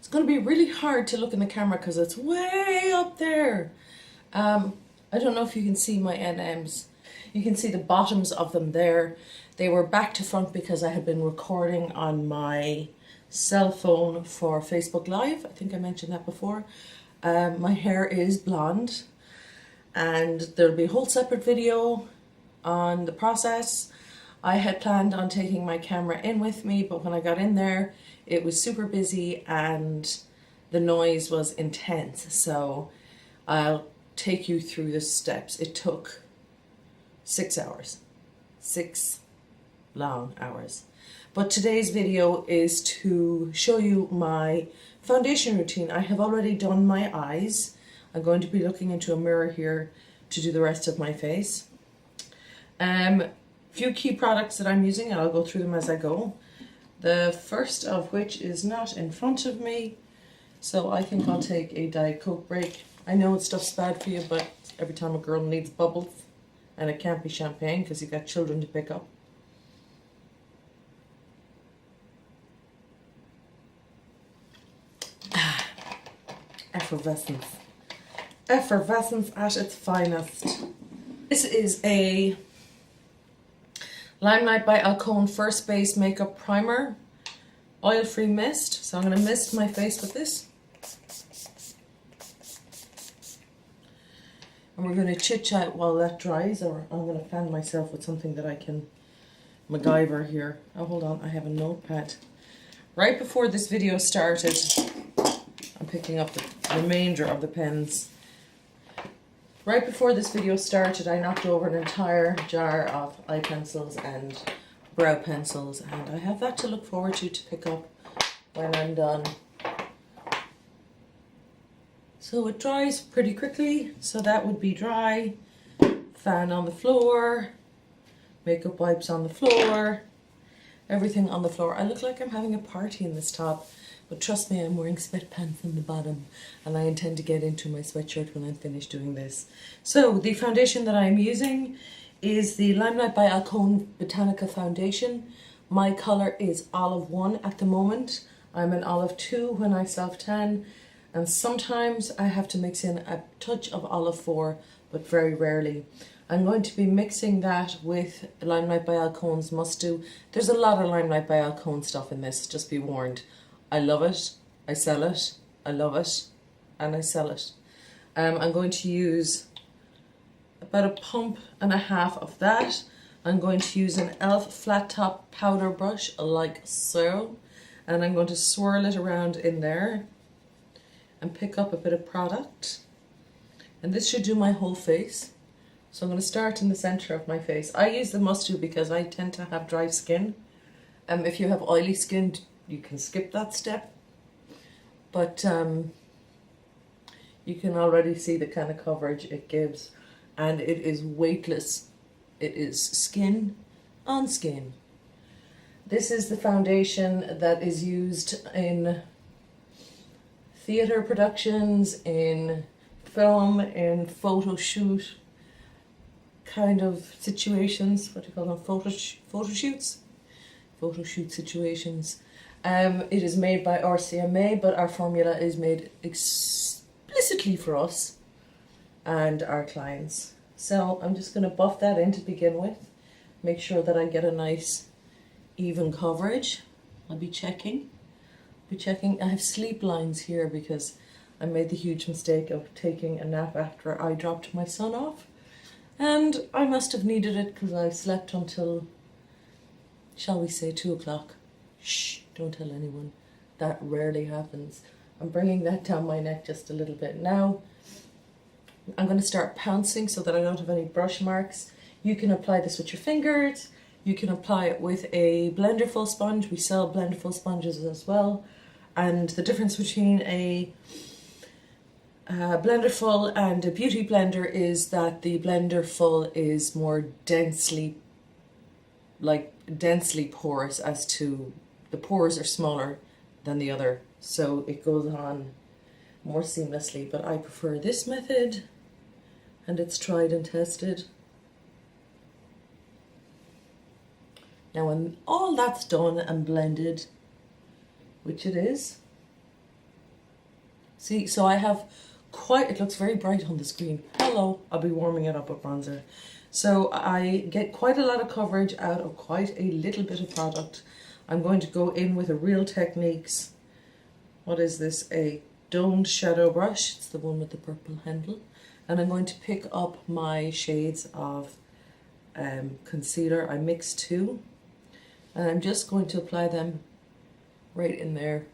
going to be really hard to look in the camera because it's way up there. I don't know if you can see my NMs. You can see the bottoms of them there. They were back to front because I had been recording on my cell phone for Facebook Live. I think I mentioned that before. My hair is blonde, and there'll be a whole separate video on the process. I had planned on taking my camera in with me, but when I got in there, it was super busy and the noise was intense. So I'll take you through the steps. It took 6 hours. 6 long hours. But today's video is to show you my foundation routine. I have already done my eyes. I'm going to be looking into a mirror here to do the rest of my face. Few key products that I'm using, and I'll go through them as I go. The first of which is not in front of me, so I think I'll take a Diet Coke break. I know stuff's bad for you, but every time a girl needs bubbles, and it can't be champagne because you've got children to pick up. Effervescence. Effervescence at its finest. This is a Limelight by Alcone First Base Makeup Primer, oil-free mist. So I'm going to mist my face with this. And we're going to chit-chat while that dries, or I'm going to fan myself with something that I can MacGyver here. Oh, hold on, I have a notepad. Right before this video started, I'm picking up the remainder of the pens. Right before this video started, I knocked over an entire jar of eye pencils and brow pencils, and I have that to look forward to pick up when I'm done. So it dries pretty quickly, so that would be dry. Fan on the floor, makeup wipes on the floor, everything on the floor. I look like I'm having a party in this top. But trust me, I'm wearing sweatpants on the bottom, and I intend to get into my sweatshirt when I'm finished doing this. So the foundation that I'm using is the Limelight by Alcone Botanical Foundation. My colour is olive 1 at the moment. I'm an olive 2 when I self-tan, and sometimes I have to mix in a touch of olive 4, but very rarely. I'm going to be mixing that with Limelight by Alcone's Must Do. There's a lot of Limelight by Alcone stuff in this, just be warned. I love it, I sell it, I love it, and I sell it. I'm going to use about a pump and a half of that. I'm going to use an e.l.f. flat top powder brush like so, and I'm going to swirl it around in there and pick up a bit of product. And this should do my whole face. So I'm going to start in the center of my face. I use the Must Do because I tend to have dry skin. If you have oily skin, you can skip that step, but you can already see the kind of coverage it gives, and it is weightless. It is skin on skin. This is the foundation that is used in theatre productions, in film, in photo shoot kind of situations. What do you call them? Photo shoots? Photo shoot situations. It is made by RCMA, but our formula is made explicitly for us and our clients. So I'm just going to buff that in to begin with. Make sure that I get a nice even coverage. I'll be checking. I have sleep lines here because I made the huge mistake of taking a nap after I dropped my son off. And I must have needed it because I slept until, shall we say, 2 o'clock. Shh, don't tell anyone. That rarely happens. I'm bringing that down my neck just a little bit. Now, I'm going to start pouncing so that I don't have any brush marks. You can apply this with your fingers. You can apply it with a Blenderful sponge. We sell Blenderful sponges as well. And the difference between a Blenderful and a Beauty Blender is that the Blenderful is more densely porous, as to the pores are smaller than the other, so it goes on more seamlessly. But I prefer this method, and it's tried and tested. Now when all that's done and blended, which it is, See, so I have quite, it looks very bright on the screen. Hello, I'll be warming it up with bronzer. So I get quite a lot of coverage out of quite a little bit of product. I'm going to go in with a Real Techniques, what is this, a domed shadow brush. It's the one with the purple handle. And I'm going to pick up my shades of concealer. I mixed two. And I'm just going to apply them right in there.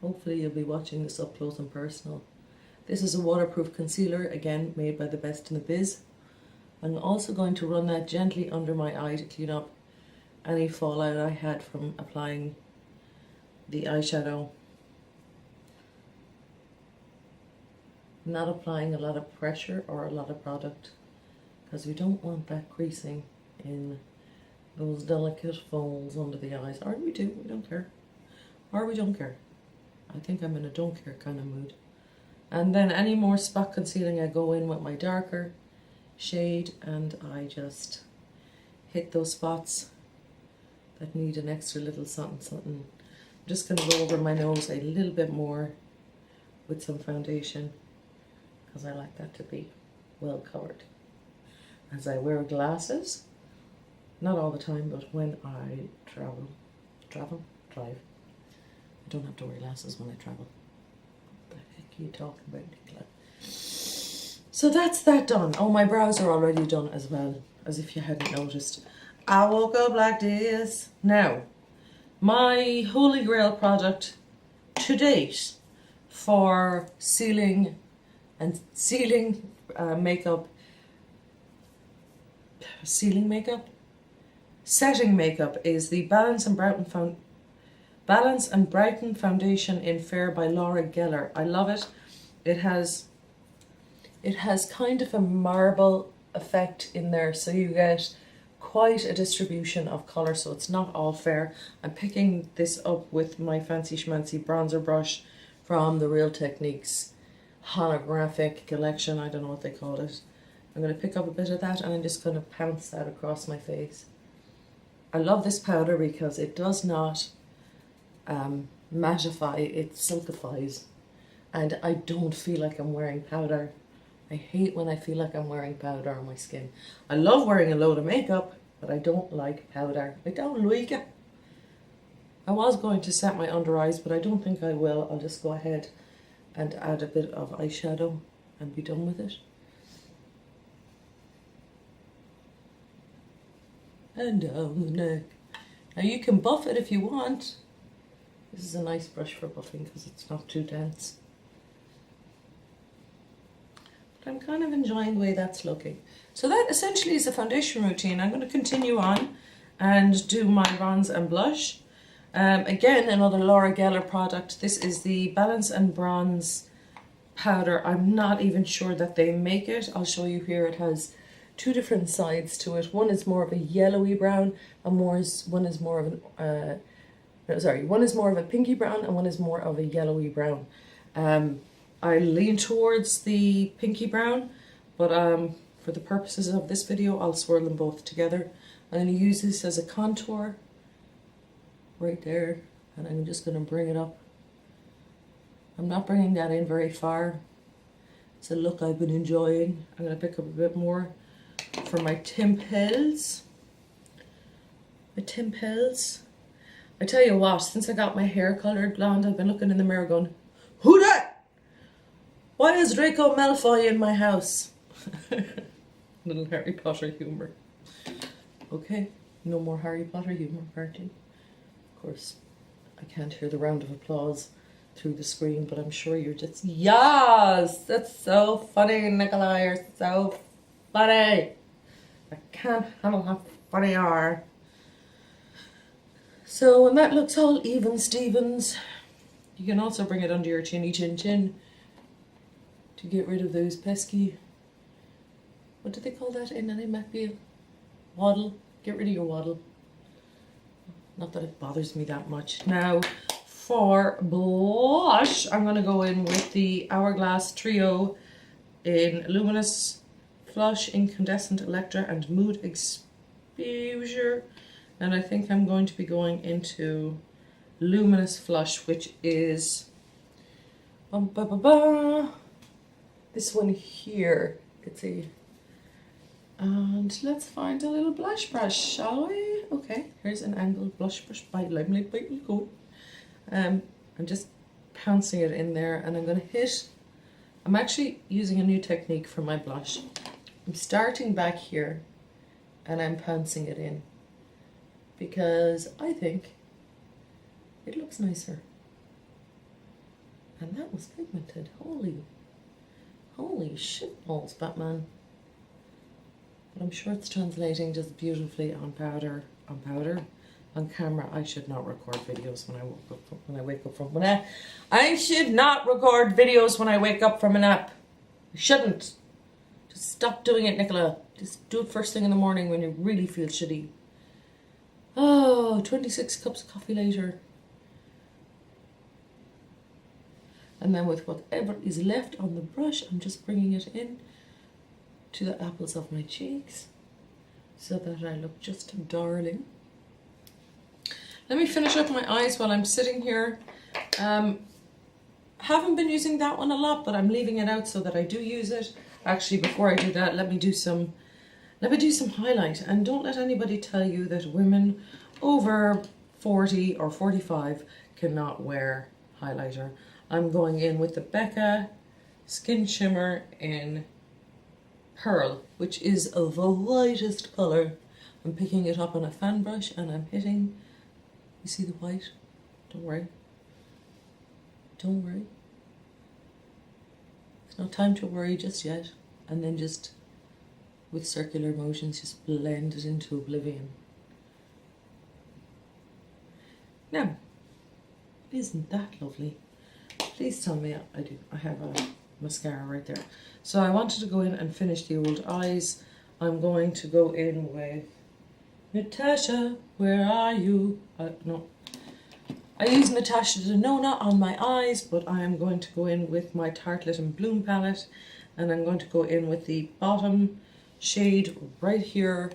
Hopefully you'll be watching this up close and personal. This is a waterproof concealer, again made by the best in the biz. I'm also going to run that gently under my eye to clean up any fallout I had from applying the eyeshadow. I'm not applying a lot of pressure or a lot of product because we don't want that creasing in those delicate folds under the eyes. Or we do, we don't care. Or we don't care. I think I'm in a don't care kind of mood. And then any more spot concealing, I go in with my darker shade and I just hit those spots that need an extra little something something. I'm just going to go over my nose a little bit more with some foundation because I like that to be well covered. As I wear glasses, not all the time, but when I drive. I don't have to wear glasses when I travel. What the heck are you talking about, Nicola? So that's that done. Oh, my brows are already done as well, as if you hadn't noticed. I woke up like this. Now, my holy grail product to date for sealing makeup, setting makeup is the Balance and Brighten Foundation in Fair by Laura Gellar. I love it. It has kind of a marble effect in there, so you get quite a distribution of colour, so it's not all fair. I'm picking this up with my fancy schmancy bronzer brush from the Real Techniques holographic collection. I don't know what they call it. I'm going to pick up a bit of that and I'm just going to pounce that across my face. I love this powder because it does not mattify, it silkifies, and I don't feel like I'm wearing powder. I hate when I feel like I'm wearing powder on my skin. I love wearing a load of makeup, but I don't like powder. I don't like it. I was going to set my under eyes, but I don't think I will. I'll just go ahead and add a bit of eyeshadow and be done with it. And down the neck. Now you can buff it if you want. This is a nice brush for buffing because it's not too dense. But I'm kind of enjoying the way that's looking. So that essentially is a foundation routine. I'm going to continue on and do my bronze and blush. Again, another Laura Gellar product. This is the Balance and Bronze powder. I'm not even sure that they make it. I'll show you here. It has two different sides to it. One is more of a yellowy brown and one is more of a pinky brown and one is more of a yellowy brown. I lean towards the pinky brown, but for the purposes of this video, I'll swirl them both together. I'm going to use this as a contour right there, and I'm just going to bring it up. I'm not bringing that in very far. It's a look I've been enjoying. I'm going to pick up a bit more for my temples. I tell you what, since I got my hair coloured blonde, I've been looking in the mirror going, who that? Why is Draco Malfoy in my house? Little Harry Potter humour. Okay, no more Harry Potter humour, party. Of course, I can't hear the round of applause through the screen, but I'm sure you're just, yes, that's so funny, Nicola, you're so funny. I can't handle how funny you are. So when that looks all even Stevens, you can also bring it under your chinny chin chin to get rid of those pesky, what do they call that in any Macbeth? Waddle. Get rid of your waddle. Not that it bothers me that much. Now for blush, I'm going to go in with the Hourglass Trio in Luminous, Flush, Incandescent, Electra and Mood Exposure. And I think I'm going to be going into Luminous Flush, which is this one here. It's a, and let's find a little blush brush, shall we? Okay, here's an angled blush brush by Limelight by Alcone. I'm just pouncing it in there, and I'm going to hit. I'm actually using a new technique for my blush. I'm starting back here and I'm pouncing it in because I think it looks nicer. And that was pigmented. Holy shit balls, Batman. But I'm sure it's translating just beautifully on powder. On camera. I should not record videos when I wake up from a nap. I should not record videos when I wake up from a nap. I shouldn't. Just stop doing it, Nicola. Just do it first thing in the morning when you really feel shitty. Oh, 26 cups of coffee later. And then with whatever is left on the brush, I'm just bringing it in to the apples of my cheeks so that I look just darling. Let me finish up my eyes while I'm sitting here. Haven't been using that one a lot, but I'm leaving it out so that I do use it. Actually, before I do that, let me do some highlight. And don't let anybody tell you that women over 40 or 45 cannot wear highlighter. I'm going in with the Becca Skin Shimmer in Pearl, which is the lightest colour. I'm picking it up on a fan brush and I'm hitting. You see the white? Don't worry. Don't worry. It's not time to worry just yet. And then just, with circular motions, just blend it into oblivion. Now, isn't that lovely? Please tell me I do. I have a mascara right there. So I wanted to go in and finish the old eyes. I'm going to go in with Natasha, where are you? No. I use Natasha Denona on my eyes, but I am going to go in with my Tartelette and Bloom palette, and I'm going to go in with the bottom shade right here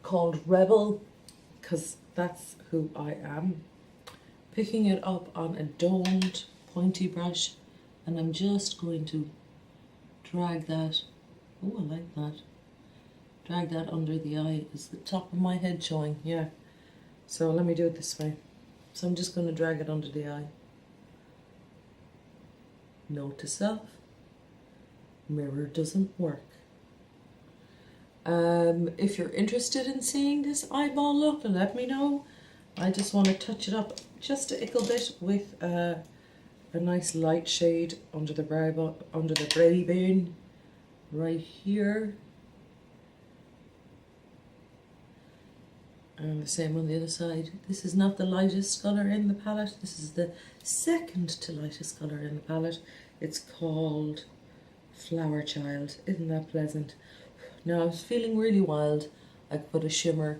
called Rebel, because that's who I am. Picking it up on a domed pointy brush, and I'm just going to drag that. Oh, I like that. Drag that under the eye. Is the top of my head showing? Yeah. So let me do it this way. So I'm just going to drag it under the eye. Note to self, mirror doesn't work. If you're interested in seeing this eyeball look, let me know. I just want to touch it up just a little bit with a nice light shade under the brow bone, right here. And the same on the other side. This is not the lightest colour in the palette. This is the second to lightest colour in the palette. It's called Flower Child. Isn't that pleasant? Now I was feeling really wild. I could put a shimmer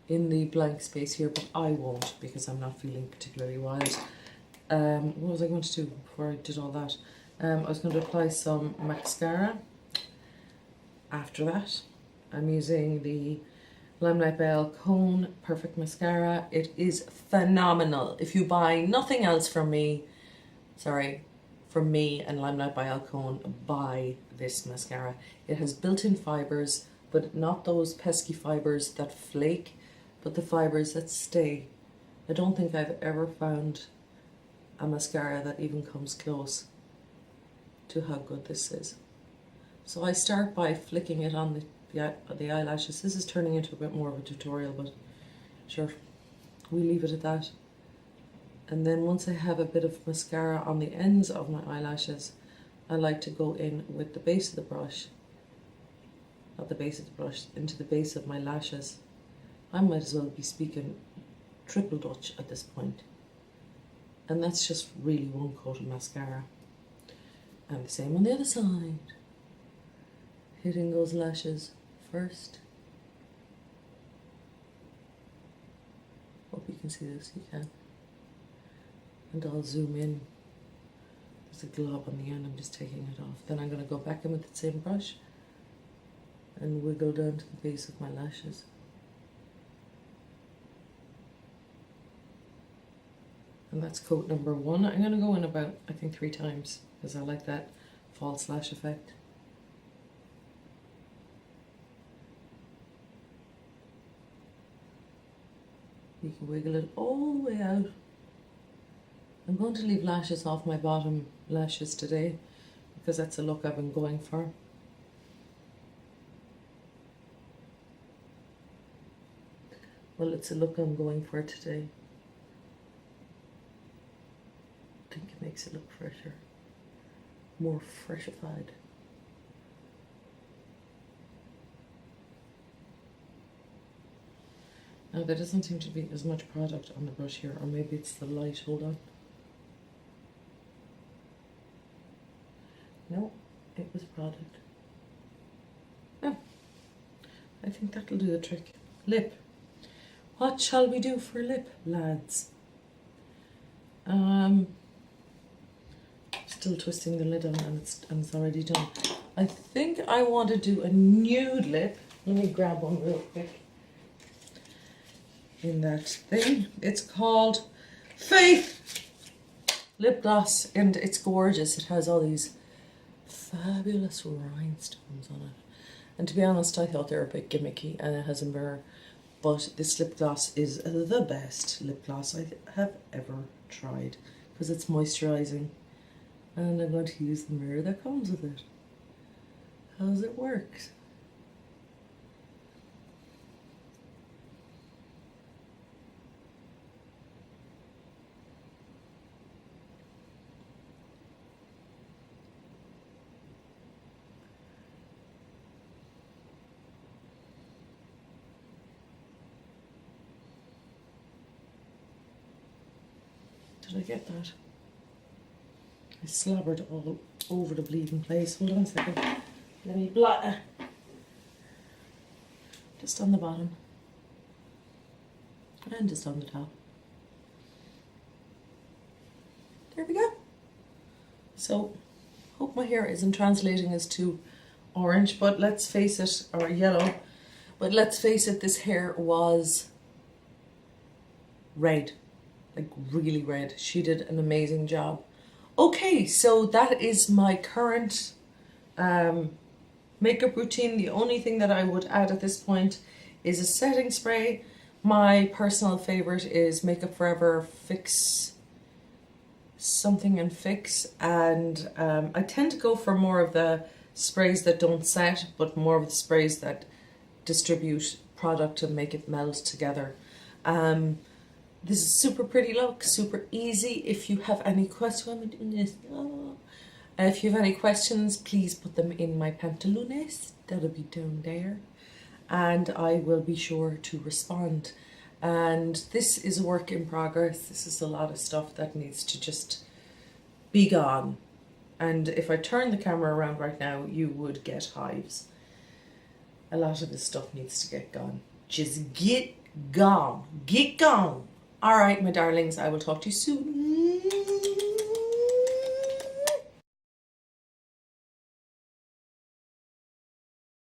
in the blank space here, but I won't because I'm not feeling particularly wild. What was I going to do before I did all that? I was going to apply some mascara. After that, I'm using the Limelight by Alcone Perfect Mascara. It is phenomenal. If you buy nothing else from me, from me and Limelight by Alcone, buy this mascara. It has built-in fibres, but not those pesky fibres that flake, but the fibres that stay. I don't think I've ever found a mascara that even comes close to how good this is. So I start by flicking it on the eyelashes. This is turning into a bit more of a tutorial, but sure, we leave it at that. And then once I have a bit of mascara on the ends of my eyelashes, I like to go in with the base of the brush, not the base of the brush, into the base of my lashes. I might as well be speaking triple Dutch at this point. And that's just really one coat of mascara. And the same on the other side. Hitting those lashes first. Hope you can see this, you can. And I'll zoom in. There's a glob on the end, I'm just taking it off. Then I'm going to go back in with the same brush and wiggle down to the base of my lashes. And that's coat number 1. I'm going to go in about, I think, 3 times because I like that false lash effect. You can wiggle it all the way out. I'm going to leave lashes off my bottom lashes today because that's a look I've been going for. Well, it's a look I'm going for today. I think it makes it look fresher, more freshified. Now there doesn't seem to be as much product on the brush here, or maybe it's the light. Hold on. No, it was product. Oh, I think that'll do the trick. Lip. What shall we do for lip, lads? Still twisting the lid on, and it's already done. I think I want to do a nude lip. Let me grab one real quick. In that thing, it's called Faith lip gloss, and it's gorgeous. It has all these fabulous rhinestones on it, and to be honest, I thought they were a bit gimmicky, and it has a mirror. But this lip gloss is the best lip gloss I have ever tried because it's moisturising, and I'm going to use the mirror that comes with it. How does it work? Did I get that? I slobbered all over the bleeding place. Hold on a second. Let me blot. Just on the bottom. And just on the top. There we go. So, hope my hair isn't translating as too orange, but let's face it, or yellow. But let's face it, this hair was red. Like really red. She did an amazing job. Okay, so that is my current makeup routine. The only thing that I would add at this point is a setting spray. My personal favorite is Makeup Forever Fix Something and Fix, and I tend to go for more of the sprays that don't set, but more of the sprays that distribute product and make it meld together. This is super pretty look, super easy. If you have any questions, if you have any questions, please put them in my pantalones. That'll be down there, and I will be sure to respond. And this is a work in progress. This is a lot of stuff that needs to just be gone. And if I turn the camera around right now, you would get hives. A lot of this stuff needs to get gone. Just get gone. Get gone. All right, my darlings, I will talk to you soon.